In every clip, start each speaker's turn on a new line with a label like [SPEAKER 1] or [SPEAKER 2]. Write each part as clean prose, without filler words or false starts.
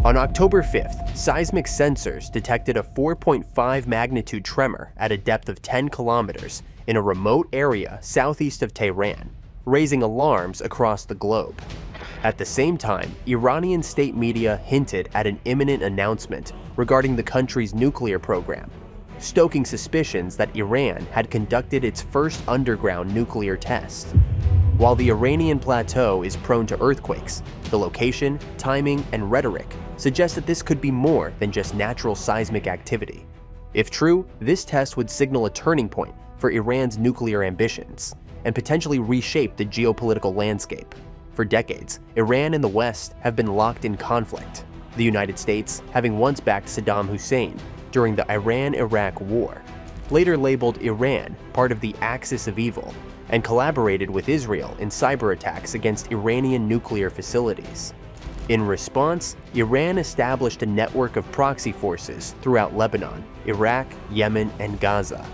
[SPEAKER 1] On October 5th, seismic sensors detected a 4.5 magnitude tremor at a depth of 10 kilometers in a remote area southeast of Tehran, raising alarms across the globe. At the same time, Iranian state media hinted at an imminent announcement regarding the country's nuclear program, stoking suspicions that Iran had conducted its first underground nuclear test. While the Iranian plateau is prone to earthquakes, the location, timing, and rhetoric suggest that this could be more than just natural seismic activity. If true, this test would signal a turning point for Iran's nuclear ambitions and potentially reshape the geopolitical landscape. For decades, Iran and the West have been locked in conflict, the United States having once backed Saddam Hussein during the Iran-Iraq War, later labeled Iran part of the Axis of Evil, and collaborated with Israel in cyber attacks against Iranian nuclear facilities. In response, Iran established a network of proxy forces throughout Lebanon, Iraq, Yemen, and Gaza,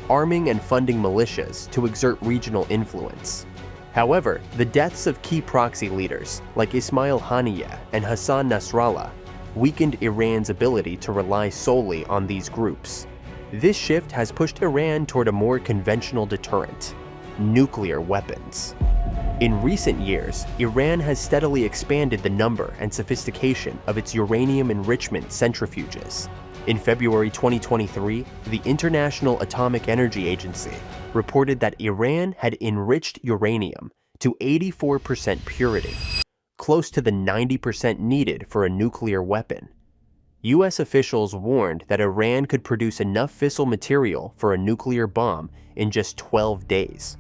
[SPEAKER 1] arming and funding militias to exert regional influence. However, the deaths of key proxy leaders like Ismail Haniyeh and Hassan Nasrallah weakened Iran's ability to rely solely on these groups. This shift has pushed Iran toward a more conventional deterrent: nuclear weapons. In recent years, Iran has steadily expanded the number and sophistication of its uranium enrichment centrifuges. In February 2023, the International Atomic Energy Agency reported that Iran had enriched uranium to 84% purity, close to the 90% needed for a nuclear weapon. US officials warned that Iran could produce enough fissile material for a nuclear bomb in just 12 days.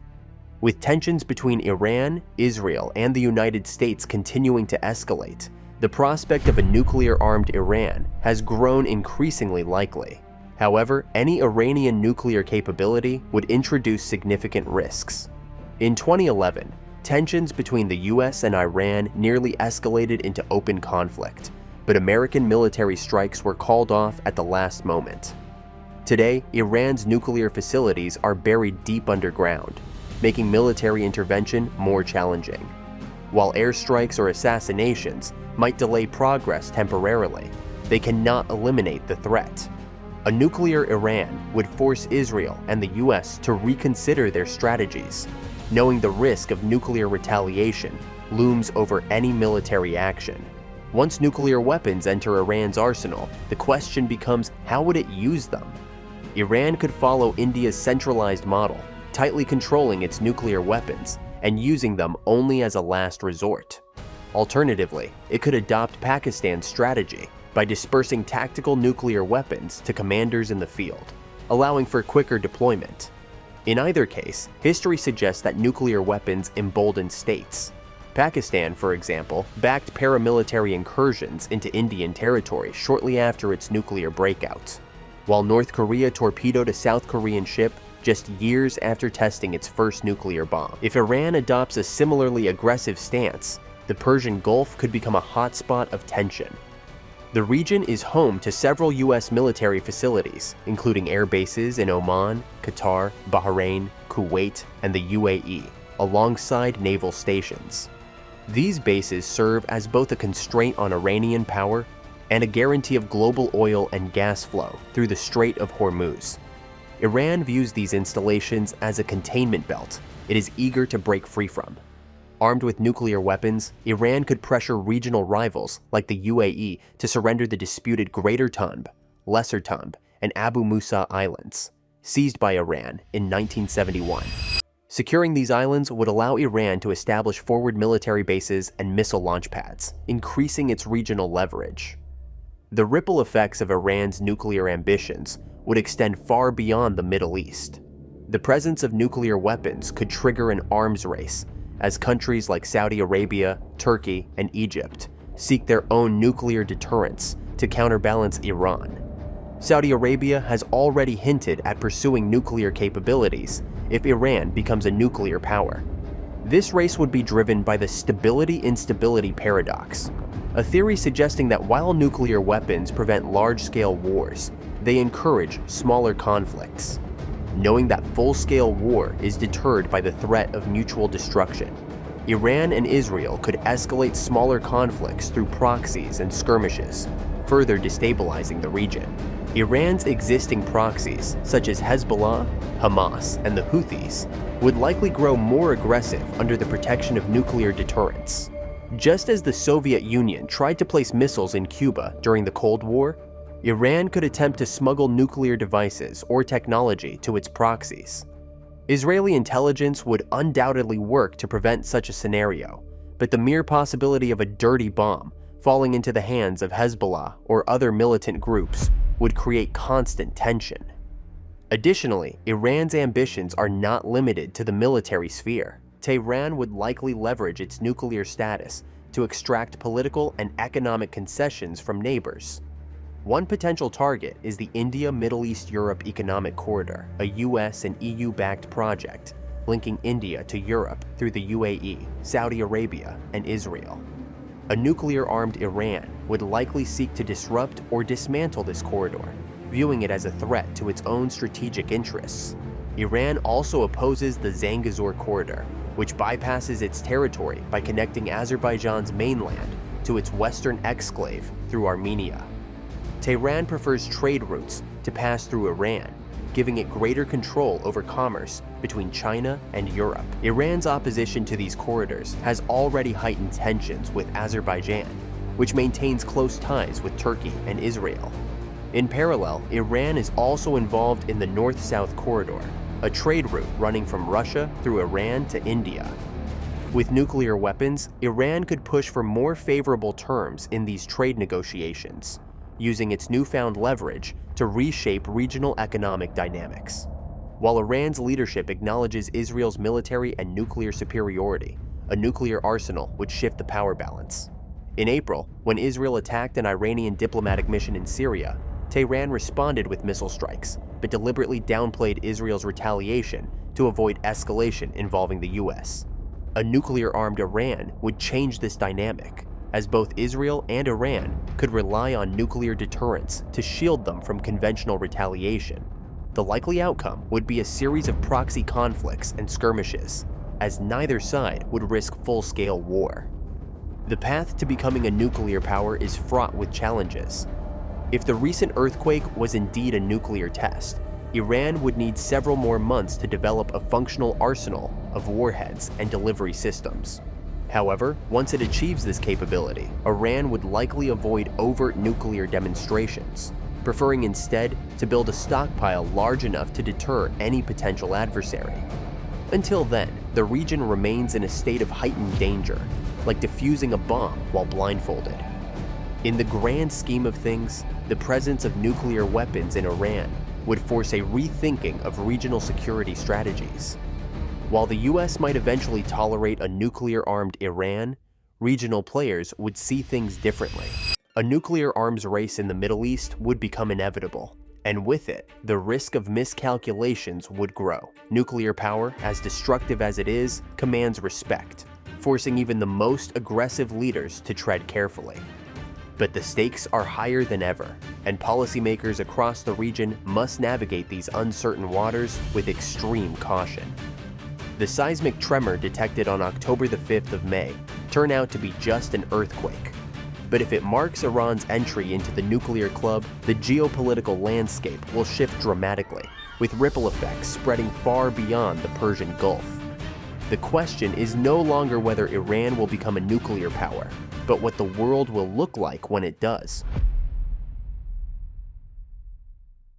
[SPEAKER 1] With tensions between Iran, Israel, and the United States continuing to escalate, the prospect of a nuclear-armed Iran has grown increasingly likely. However, any Iranian nuclear capability would introduce significant risks. In 2011, tensions between the US and Iran nearly escalated into open conflict, but American military strikes were called off at the last moment. Today, Iran's nuclear facilities are buried deep underground, making military intervention more challenging. While airstrikes or assassinations might delay progress temporarily, they cannot eliminate the threat. A nuclear Iran would force Israel and the US to reconsider their strategies, knowing the risk of nuclear retaliation looms over any military action. Once nuclear weapons enter Iran's arsenal, the question becomes, how would it use them? Iran could follow India's centralized model, tightly controlling its nuclear weapons and using them only as a last resort. Alternatively, it could adopt Pakistan's strategy by dispersing tactical nuclear weapons to commanders in the field, allowing for quicker deployment. In either case, history suggests that nuclear weapons embolden states. Pakistan, for example, backed paramilitary incursions into Indian territory shortly after its nuclear breakout, while North Korea torpedoed a South Korean ship just years after testing its first nuclear bomb. If Iran adopts a similarly aggressive stance, the Persian Gulf could become a hotspot of tension. The region is home to several US military facilities, including air bases in Oman, Qatar, Bahrain, Kuwait, and the UAE, alongside naval stations. These bases serve as both a constraint on Iranian power and a guarantee of global oil and gas flow through the Strait of Hormuz. Iran views these installations as a containment belt it is eager to break free from. Armed with nuclear weapons, Iran could pressure regional rivals like the UAE to surrender the disputed Greater Tunb, Lesser Tunb, and Abu Musa Islands, seized by Iran in 1971. Securing these islands would allow Iran to establish forward military bases and missile launch pads, increasing its regional leverage. The ripple effects of Iran's nuclear ambitions would extend far beyond the Middle East. The presence of nuclear weapons could trigger an arms race as countries like Saudi Arabia, Turkey, and Egypt seek their own nuclear deterrents to counterbalance Iran. Saudi Arabia has already hinted at pursuing nuclear capabilities if Iran becomes a nuclear power. This race would be driven by the stability-instability paradox, a theory suggesting that while nuclear weapons prevent large-scale wars, they encourage smaller conflicts. Knowing that full-scale war is deterred by the threat of mutual destruction, Iran and Israel could escalate smaller conflicts through proxies and skirmishes, further destabilizing the region. Iran's existing proxies, such as Hezbollah, Hamas, and the Houthis, would likely grow more aggressive under the protection of nuclear deterrence. Just as the Soviet Union tried to place missiles in Cuba during the Cold War, Iran could attempt to smuggle nuclear devices or technology to its proxies. Israeli intelligence would undoubtedly work to prevent such a scenario, but the mere possibility of a dirty bomb falling into the hands of Hezbollah or other militant groups would create constant tension. Additionally, Iran's ambitions are not limited to the military sphere. Tehran would likely leverage its nuclear status to extract political and economic concessions from neighbors. One potential target is the India-Middle East-Europe Economic Corridor, a US and EU-backed project linking India to Europe through the UAE, Saudi Arabia, and Israel. A nuclear-armed Iran would likely seek to disrupt or dismantle this corridor, viewing it as a threat to its own strategic interests. Iran also opposes the Zangezur Corridor, which bypasses its territory by connecting Azerbaijan's mainland to its western exclave through Armenia. Tehran prefers trade routes to pass through Iran, giving it greater control over commerce between China and Europe. Iran's opposition to these corridors has already heightened tensions with Azerbaijan, which maintains close ties with Turkey and Israel. In parallel, Iran is also involved in the North-South Corridor, a trade route running from Russia through Iran to India. With nuclear weapons, Iran could push for more favorable terms in these trade negotiations, using its newfound leverage to reshape regional economic dynamics. While Iran's leadership acknowledges Israel's military and nuclear superiority, a nuclear arsenal would shift the power balance. In April, when Israel attacked an Iranian diplomatic mission in Syria, Tehran responded with missile strikes, but deliberately downplayed Israel's retaliation to avoid escalation involving the US. A nuclear-armed Iran would change this dynamic, as both Israel and Iran could rely on nuclear deterrence to shield them from conventional retaliation. The likely outcome would be a series of proxy conflicts and skirmishes, as neither side would risk full-scale war. The path to becoming a nuclear power is fraught with challenges. If the recent earthquake was indeed a nuclear test, Iran would need several more months to develop a functional arsenal of warheads and delivery systems. However, once it achieves this capability, Iran would likely avoid overt nuclear demonstrations, preferring instead to build a stockpile large enough to deter any potential adversary. Until then, the region remains in a state of heightened danger, like defusing a bomb while blindfolded. In the grand scheme of things, the presence of nuclear weapons in Iran would force a rethinking of regional security strategies. While the US might eventually tolerate a nuclear-armed Iran, regional players would see things differently. A nuclear arms race in the Middle East would become inevitable, and with it, the risk of miscalculations would grow. Nuclear power, as destructive as it is, commands respect, forcing even the most aggressive leaders to tread carefully. But the stakes are higher than ever, and policymakers across the region must navigate these uncertain waters with extreme caution. The seismic tremor detected on October the 5th of May turned out to be just an earthquake. But if it marks Iran's entry into the nuclear club, the geopolitical landscape will shift dramatically, with ripple effects spreading far beyond the Persian Gulf. The question is no longer whether Iran will become a nuclear power, but what the world will look like when it does.